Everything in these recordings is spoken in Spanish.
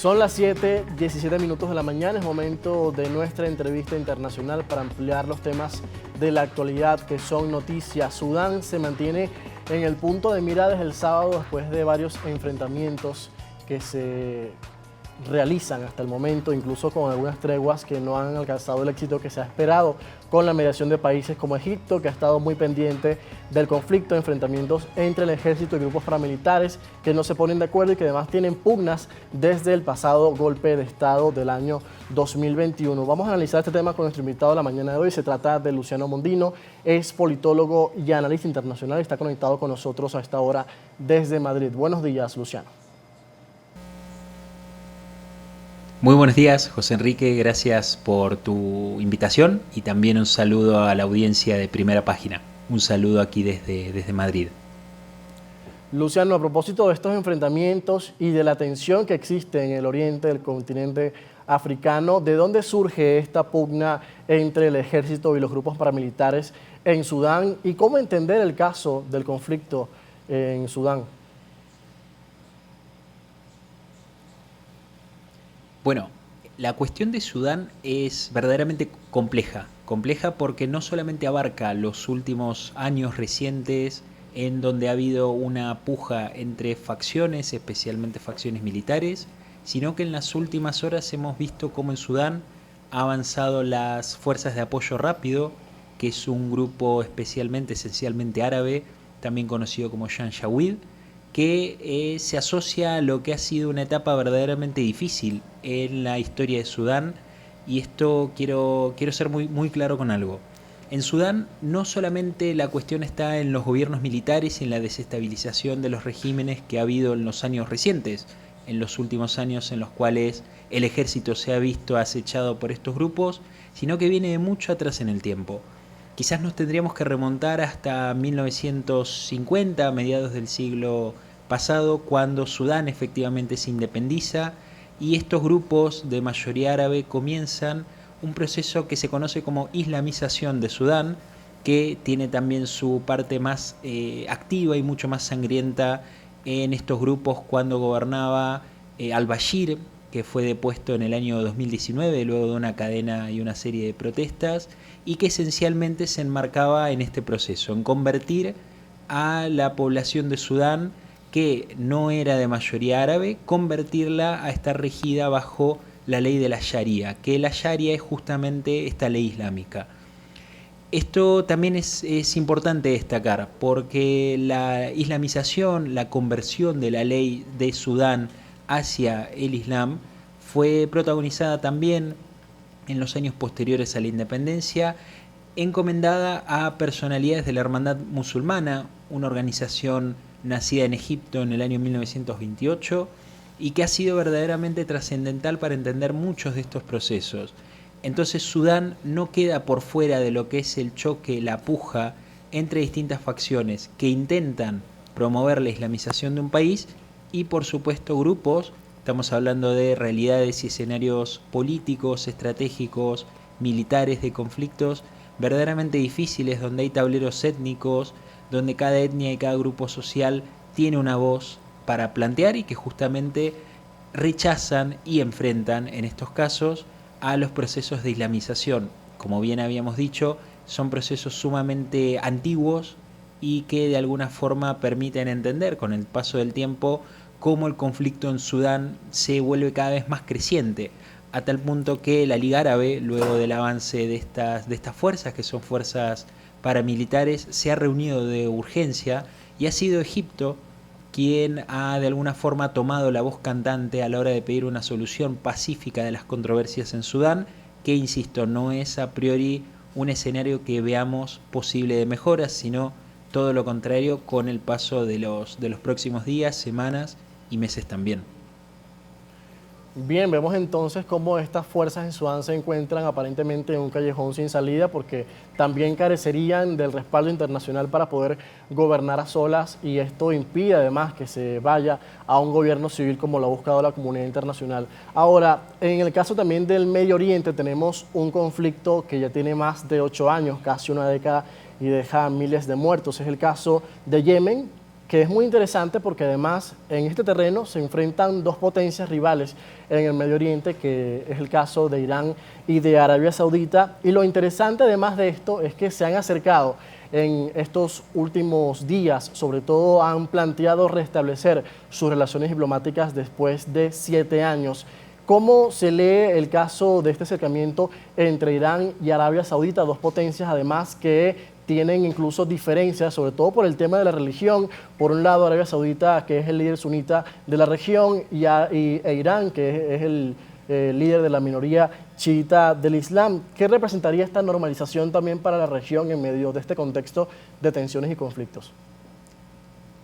Son las 7:17 de la mañana, es momento de nuestra entrevista internacional para ampliar los temas de la actualidad que son noticias. Sudán se mantiene en el punto de mira desde el sábado después de varios enfrentamientos que se realizan hasta el momento, incluso con algunas treguas que no han alcanzado el éxito que se ha esperado, con la mediación de países como Egipto, que ha estado muy pendiente del conflicto de enfrentamientos entre el ejército y grupos paramilitares que no se ponen de acuerdo y que además tienen pugnas desde el pasado golpe de Estado del año 2021. Vamos a analizar este tema con nuestro invitado de la mañana de hoy. Se trata de Luciano Mondino, es politólogo y analista internacional y está conectado con nosotros a esta hora desde Madrid. Buenos días, Luciano. Muy buenos días, José Enrique, gracias por tu invitación y también un saludo a la audiencia de Primera Página. Un saludo aquí desde Madrid. Luciano, a propósito de estos enfrentamientos y de la tensión que existe en el oriente del continente africano, ¿de dónde surge esta pugna entre el ejército y los grupos paramilitares en Sudán? ¿Y cómo entender el caso del conflicto en Sudán? Bueno, la cuestión de Sudán es verdaderamente compleja porque no solamente abarca los últimos años recientes en donde ha habido una puja entre facciones, especialmente facciones militares, sino que en las últimas horas hemos visto cómo en Sudán ha avanzado las Fuerzas de Apoyo Rápido, que es un grupo esencialmente árabe, también conocido como Janjaweed, que se asocia a lo que ha sido una etapa verdaderamente difícil en la historia de Sudán, y esto quiero ser muy claro con algo. En Sudán no solamente la cuestión está en los gobiernos militares y en la desestabilización de los regímenes que ha habido en los años recientes, en los últimos años en los cuales el ejército se ha visto acechado por estos grupos, sino que viene de mucho atrás en el tiempo. Quizás nos tendríamos que remontar hasta 1950, mediados del siglo pasado, cuando Sudán efectivamente se independiza y estos grupos de mayoría árabe comienzan un proceso que se conoce como islamización de Sudán, que tiene también su parte más activa y mucho más sangrienta en estos grupos cuando gobernaba al-Bashir, que fue depuesto en el año 2019 luego de una cadena y una serie de protestas, y que esencialmente se enmarcaba en este proceso, en convertir a la población de Sudán, que no era de mayoría árabe, convertirla a estar regida bajo la ley de la Sharia, que la Sharia es justamente esta ley islámica. Esto también es importante destacar, porque la islamización, la conversión de la ley de Sudán hacia el Islam fue protagonizada también en los años posteriores a la independencia, encomendada a personalidades de la Hermandad Musulmana, una organización nacida en Egipto en el año 1928 y que ha sido verdaderamente trascendental para entender muchos de estos procesos. Entonces Sudán no queda por fuera de lo que es el choque, la puja entre distintas facciones que intentan promover la islamización de un país y por supuesto grupos, estamos hablando de realidades y escenarios políticos, estratégicos, militares, de conflictos verdaderamente difíciles, donde hay tableros étnicos, donde cada etnia y cada grupo social tiene una voz para plantear y que justamente rechazan y enfrentan en estos casos a los procesos de islamización. Como bien habíamos dicho, son procesos sumamente antiguos y que de alguna forma permiten entender con el paso del tiempo cómo el conflicto en Sudán se vuelve cada vez más creciente, a tal punto que la Liga Árabe, luego del avance de estas fuerzas, que son fuerzas paramilitares, se ha reunido de urgencia y ha sido Egipto quien ha de alguna forma tomado la voz cantante a la hora de pedir una solución pacífica de las controversias en Sudán, que insisto, no es a priori un escenario que veamos posible de mejoras, sino todo lo contrario con el paso de los próximos días, semanas y meses también. Bien, vemos entonces cómo estas fuerzas en Sudán se encuentran aparentemente en un callejón sin salida porque también carecerían del respaldo internacional para poder gobernar a solas y esto impide además que se vaya a un gobierno civil como lo ha buscado la comunidad internacional. Ahora, en el caso también del Medio Oriente tenemos un conflicto que ya tiene más de 8 años, casi una década y deja miles de muertos. Es el caso de Yemen, que es muy interesante porque además en este terreno se enfrentan dos potencias rivales en el Medio Oriente, que es el caso de Irán y de Arabia Saudita. Y lo interesante además de esto es que se han acercado en estos últimos días, sobre todo han planteado restablecer sus relaciones diplomáticas después de 7 años. ¿Cómo se lee el caso de este acercamiento entre Irán y Arabia Saudita, dos potencias además que tienen incluso diferencias, sobre todo por el tema de la religión? Por un lado, Arabia Saudita, que es el líder sunita de la región, e Irán, que es el líder de la minoría chiita del Islam. ¿Qué representaría esta normalización también para la región en medio de este contexto de tensiones y conflictos?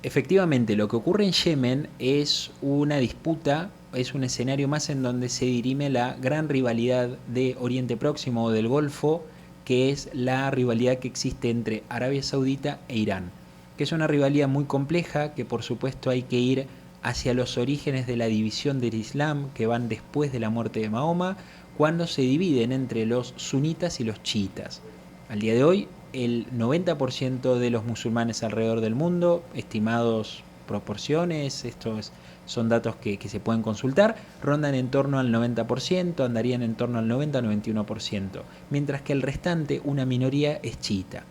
Efectivamente, lo que ocurre en Yemen es una disputa, es un escenario más en donde se dirime la gran rivalidad de Oriente Próximo o del Golfo, que es la rivalidad que existe entre Arabia Saudita e Irán, que es una rivalidad muy compleja, que por supuesto hay que ir hacia los orígenes de la división del Islam, que van después de la muerte de Mahoma, cuando se dividen entre los sunitas y los chiitas. Al día de hoy, el 90% de los musulmanes alrededor del mundo, estimados proporciones, son datos que se pueden consultar, rondan en torno al 90%, andarían en torno al 90-91%, mientras que el restante, una minoría, es chiita.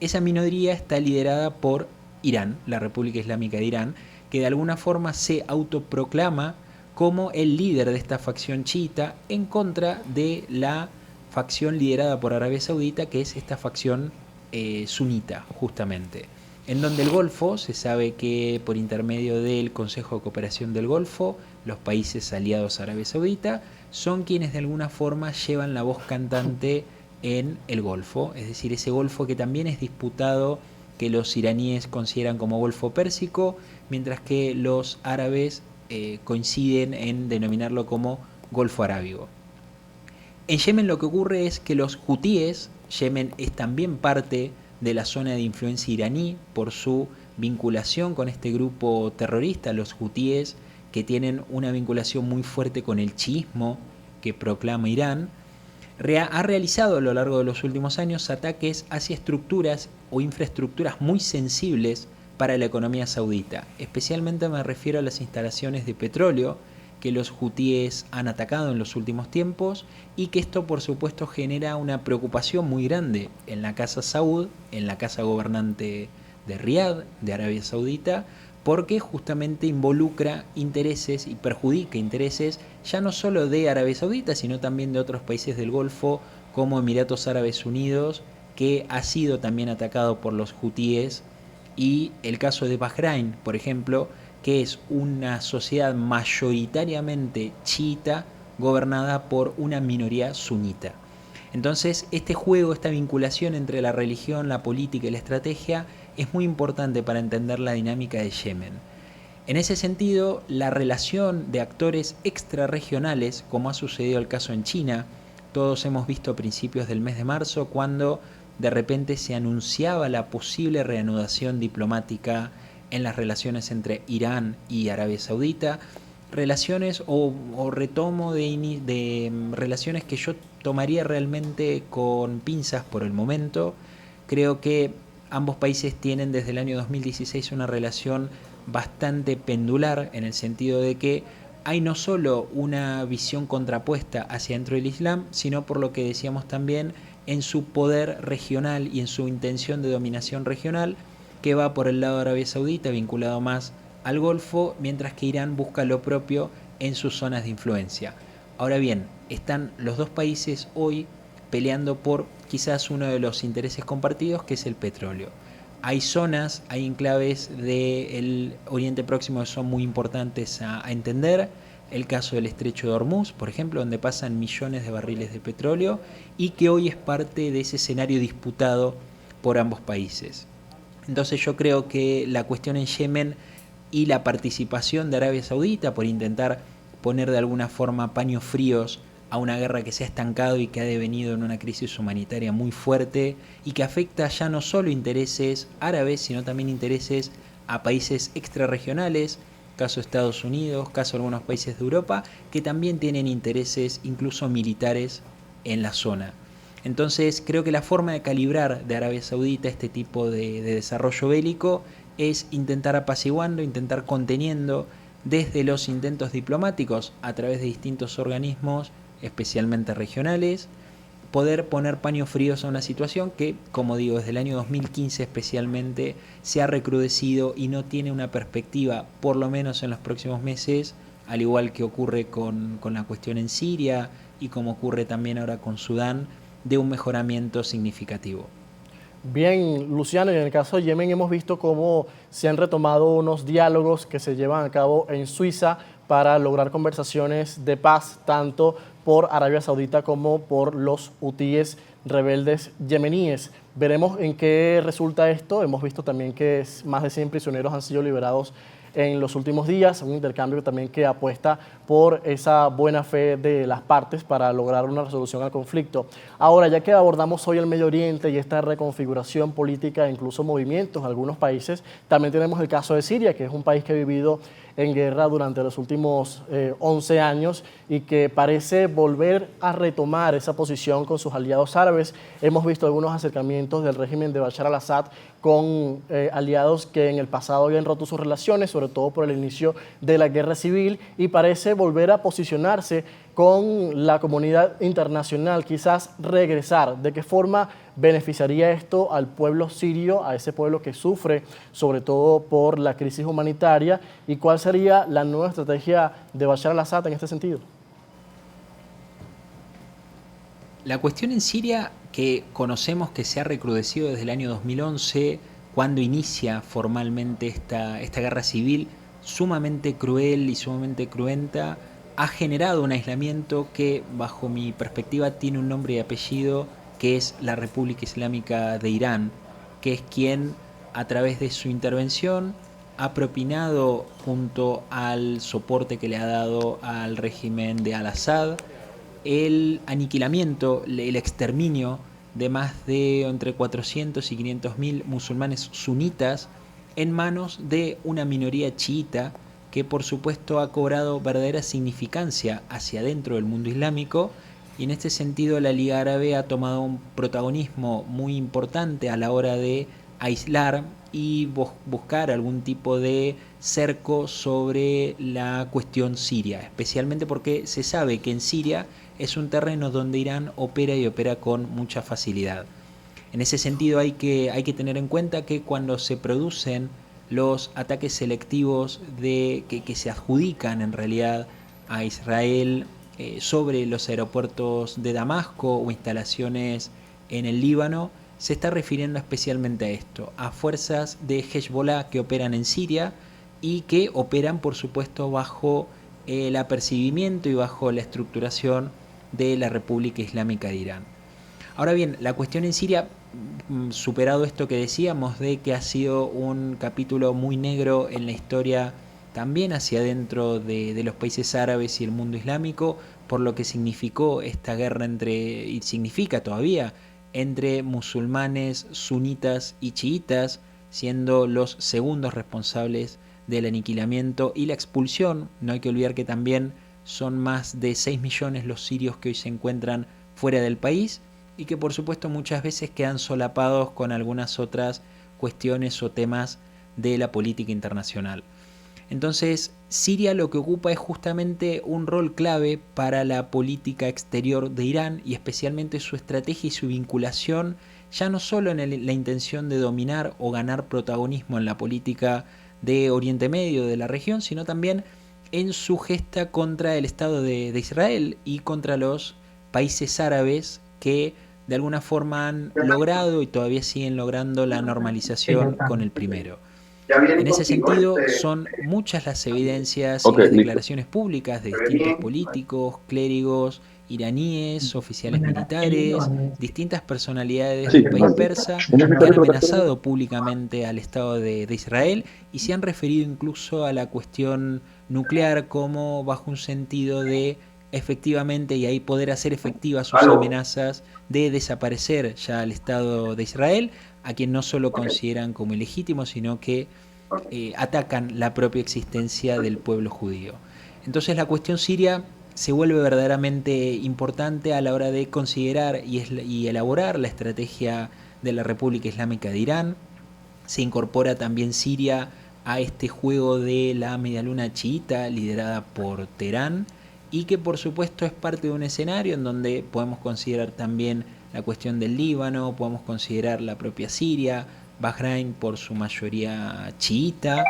Esa minoría está liderada por Irán, la República Islámica de Irán, que de alguna forma se autoproclama como el líder de esta facción chiita en contra de la facción liderada por Arabia Saudita, que es esta facción sunita, justamente. En donde el Golfo, se sabe que por intermedio del Consejo de Cooperación del Golfo, los países aliados a Arabia Saudita son quienes de alguna forma llevan la voz cantante en el Golfo, es decir, ese Golfo que también es disputado, que los iraníes consideran como Golfo Pérsico, mientras que los árabes coinciden en denominarlo como Golfo Arábigo. En Yemen lo que ocurre es que los hutíes, Yemen es también parte de la zona de influencia iraní por su vinculación con este grupo terrorista, los hutíes, que tienen una vinculación muy fuerte con el chiismo que proclama Irán, ha realizado a lo largo de los últimos años ataques hacia estructuras o infraestructuras muy sensibles para la economía saudita. Especialmente me refiero a las instalaciones de petróleo que los hutíes han atacado en los últimos tiempos y que esto por supuesto genera una preocupación muy grande en la Casa Saud, en la casa gobernante de Riad, de Arabia Saudita, porque justamente involucra intereses y perjudica intereses ya no solo de Arabia Saudita, sino también de otros países del Golfo como Emiratos Árabes Unidos, que ha sido también atacado por los hutíes, y el caso de Bahrein, por ejemplo, que es una sociedad mayoritariamente chiita gobernada por una minoría sunita. Entonces, este juego, esta vinculación entre la religión, la política y la estrategia es muy importante para entender la dinámica de Yemen. En ese sentido, la relación de actores extrarregionales, como ha sucedido el caso en China, todos hemos visto a principios del mes de marzo cuando de repente se anunciaba la posible reanudación diplomática en las relaciones entre Irán y Arabia Saudita, relaciones o retomo de relaciones que yo tomaría realmente con pinzas por el momento. Creo que ambos países tienen desde el año 2016 una relación bastante pendular, en el sentido de que hay no solo una visión contrapuesta hacia dentro del Islam, sino por lo que decíamos también en su poder regional y en su intención de dominación regional, que va por el lado de Arabia Saudita, vinculado más al Golfo, mientras que Irán busca lo propio en sus zonas de influencia. Ahora bien, están los dos países hoy peleando por quizás uno de los intereses compartidos, que es el petróleo. Hay zonas, hay enclaves del Oriente Próximo que son muy importantes a entender. El caso del Estrecho de Hormuz, por ejemplo, donde pasan millones de barriles de petróleo y que hoy es parte de ese escenario disputado por ambos países. Entonces yo creo que la cuestión en Yemen y la participación de Arabia Saudita por intentar poner de alguna forma paños fríos a una guerra que se ha estancado y que ha devenido en una crisis humanitaria muy fuerte y que afecta ya no solo intereses árabes, sino también intereses a países extrarregionales, caso Estados Unidos, caso algunos países de Europa, que también tienen intereses incluso militares en la zona. Entonces creo que la forma de calibrar de Arabia Saudita este tipo de desarrollo bélico es intentar apaciguando, intentar conteniendo desde los intentos diplomáticos a través de distintos organismos, especialmente regionales, poder poner paños fríos a una situación que, como digo, desde el año 2015 especialmente se ha recrudecido y no tiene una perspectiva, por lo menos en los próximos meses, al igual que ocurre con la cuestión en Siria y como ocurre también ahora con Sudán, de un mejoramiento significativo. Bien, Luciano, y en el caso de Yemen hemos visto cómo se han retomado unos diálogos que se llevan a cabo en Suiza para lograr conversaciones de paz, tanto por Arabia Saudita como por los hutíes rebeldes yemeníes. Veremos en qué resulta esto. Hemos visto también que más de 100 prisioneros han sido liberados en los últimos días, un intercambio también que apuesta por esa buena fe de las partes para lograr una resolución al conflicto. Ahora, ya que abordamos hoy el Medio Oriente y esta reconfiguración política e incluso movimientos en algunos países, también tenemos el caso de Siria, que es un país que ha vivido en guerra durante los últimos 11 años y que parece volver a retomar esa posición con sus aliados árabes. Hemos visto algunos acercamientos del régimen de Bashar al-Assad con aliados que en el pasado habían roto sus relaciones, sobre todo por el inicio de la guerra civil, y parece volver a posicionarse con la comunidad internacional, quizás regresar. ¿De qué forma beneficiaría esto al pueblo sirio, a ese pueblo que sufre sobre todo por la crisis humanitaria? ¿Y cuál sería la nueva estrategia de Bashar al-Assad en este sentido? La cuestión en Siria, que conocemos que se ha recrudecido desde el año 2011, cuando inicia formalmente esta guerra civil, sumamente cruel y sumamente cruenta, ha generado un aislamiento que, bajo mi perspectiva, tiene un nombre y apellido, que es la República Islámica de Irán, que es quien, a través de su intervención, ha propinado, junto al soporte que le ha dado al régimen de Al-Assad, el aniquilamiento, el exterminio de más de entre 400 y 500 mil musulmanes sunitas en manos de una minoría chiita que por supuesto ha cobrado verdadera significancia hacia dentro del mundo islámico, y en este sentido la Liga Árabe ha tomado un protagonismo muy importante a la hora de aislar y buscar algún tipo de cerco sobre la cuestión siria, especialmente porque se sabe que en Siria es un terreno donde Irán opera y opera con mucha facilidad. En ese sentido hay que tener en cuenta que cuando se producen los ataques selectivos que se adjudican en realidad a Israel sobre los aeropuertos de Damasco o instalaciones en el Líbano, se está refiriendo especialmente a esto, a fuerzas de Hezbollah que operan en Siria y que operan por supuesto bajo el apercibimiento y bajo la estructuración de la República Islámica de Irán. Ahora bien, la cuestión en Siria, superado esto que decíamos de que ha sido un capítulo muy negro en la historia también hacia adentro de los países árabes y el mundo islámico, por lo que significó esta guerra y significa todavía, entre musulmanes, sunitas y chiitas, siendo los segundos responsables del aniquilamiento y la expulsión. No hay que olvidar que también son más de 6 millones los sirios que hoy se encuentran fuera del país y que por supuesto muchas veces quedan solapados con algunas otras cuestiones o temas de la política internacional. Entonces, Siria lo que ocupa es justamente un rol clave para la política exterior de Irán y especialmente su estrategia y su vinculación, ya no solo en la intención de dominar o ganar protagonismo en la política de Oriente Medio, de la región, sino también en su gesta contra el Estado de Israel y contra los países árabes que de alguna forma han logrado y todavía siguen logrando la normalización con el primero. En ese sentido, son muchas las evidencias y las declaraciones públicas de distintos políticos, clérigos, iraníes, oficiales militares, distintas personalidades del país persa que han amenazado públicamente al Estado de Israel y se han referido incluso a la cuestión nuclear como bajo un sentido de efectivamente y ahí poder hacer efectivas sus amenazas de desaparecer ya al Estado de Israel, a quien no solo consideran como ilegítimo, sino que atacan la propia existencia del pueblo judío. Entonces la cuestión siria se vuelve verdaderamente importante a la hora de considerar y elaborar la estrategia de la República Islámica de Irán, se incorpora también Siria a este juego de la medialuna chiita liderada por Teherán, y que por supuesto es parte de un escenario en donde podemos considerar también la cuestión del Líbano, podemos considerar la propia Siria, Bahrein por su mayoría chiita,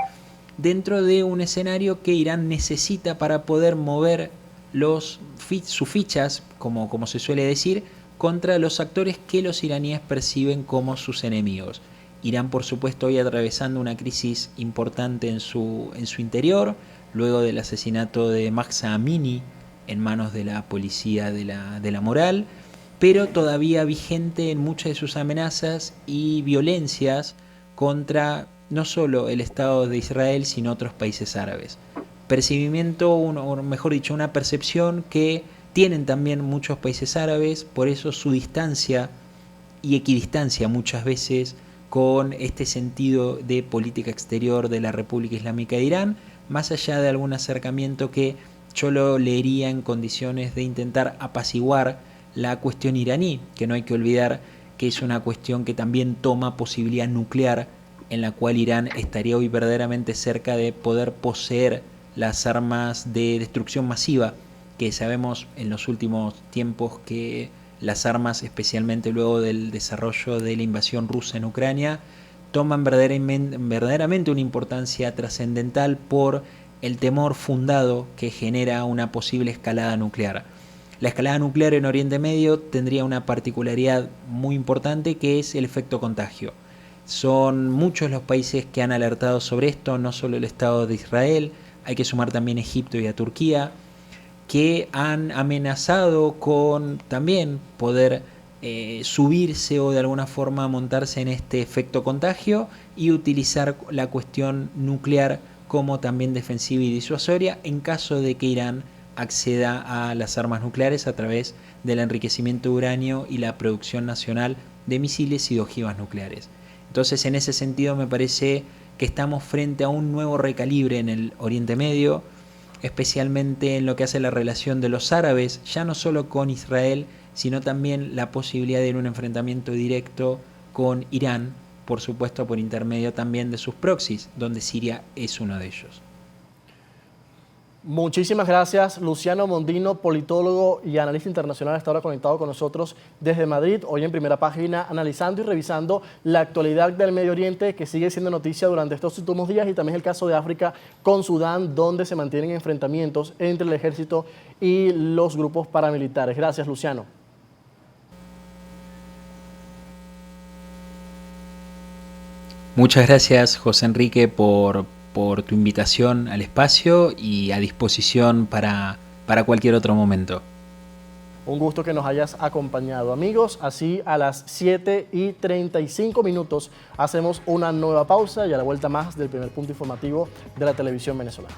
dentro de un escenario que Irán necesita para poder mover sus fichas, como se suele decir, contra los actores que los iraníes perciben como sus enemigos. Irán, por supuesto, hoy atravesando una crisis importante en su interior, luego del asesinato de Mahsa Amini en manos de la policía de la moral, pero todavía vigente en muchas de sus amenazas y violencias contra no solo el Estado de Israel, sino otros países árabes. Percibimiento, o mejor dicho, una percepción que tienen también muchos países árabes, por eso su distancia y equidistancia muchas veces con este sentido de política exterior de la República Islámica de Irán, más allá de algún acercamiento que yo lo leería en condiciones de intentar apaciguar la cuestión iraní, que no hay que olvidar que es una cuestión que también toma posibilidad nuclear, en la cual Irán estaría hoy verdaderamente cerca de poder poseer las armas de destrucción masiva, que sabemos en los últimos tiempos que las armas, especialmente luego del desarrollo de la invasión rusa en Ucrania, toman verdaderamente una importancia trascendental por el temor fundado que genera una posible escalada nuclear. La escalada nuclear en Oriente Medio tendría una particularidad muy importante, que es el efecto contagio. Son muchos los países que han alertado sobre esto, no solo el Estado de Israel, hay que sumar también a Egipto y a Turquía, que han amenazado con también poder subirse o de alguna forma montarse en este efecto contagio y utilizar la cuestión nuclear como también defensiva y disuasoria en caso de que Irán acceda a las armas nucleares a través del enriquecimiento de uranio y la producción nacional de misiles y de ojivas nucleares. Entonces, en ese sentido me parece que estamos frente a un nuevo recalibre en el Oriente Medio, especialmente en lo que hace la relación de los árabes, ya no solo con Israel, sino también la posibilidad de un enfrentamiento directo con Irán, por supuesto por intermedio también de sus proxies, donde Siria es uno de ellos. Muchísimas gracias, Luciano Mondino, politólogo y analista internacional, está ahora conectado con nosotros desde Madrid, hoy en Primera Página, analizando y revisando la actualidad del Medio Oriente, que sigue siendo noticia durante estos últimos días, y también el caso de África con Sudán, donde se mantienen enfrentamientos entre el ejército y los grupos paramilitares. Gracias, Luciano. Muchas gracias, José Enrique, por tu invitación al espacio, y a disposición para cualquier otro momento. Un gusto que nos hayas acompañado, amigos. Así a las 7:35 hacemos una nueva pausa y a la vuelta más del primer punto informativo de la televisión venezolana.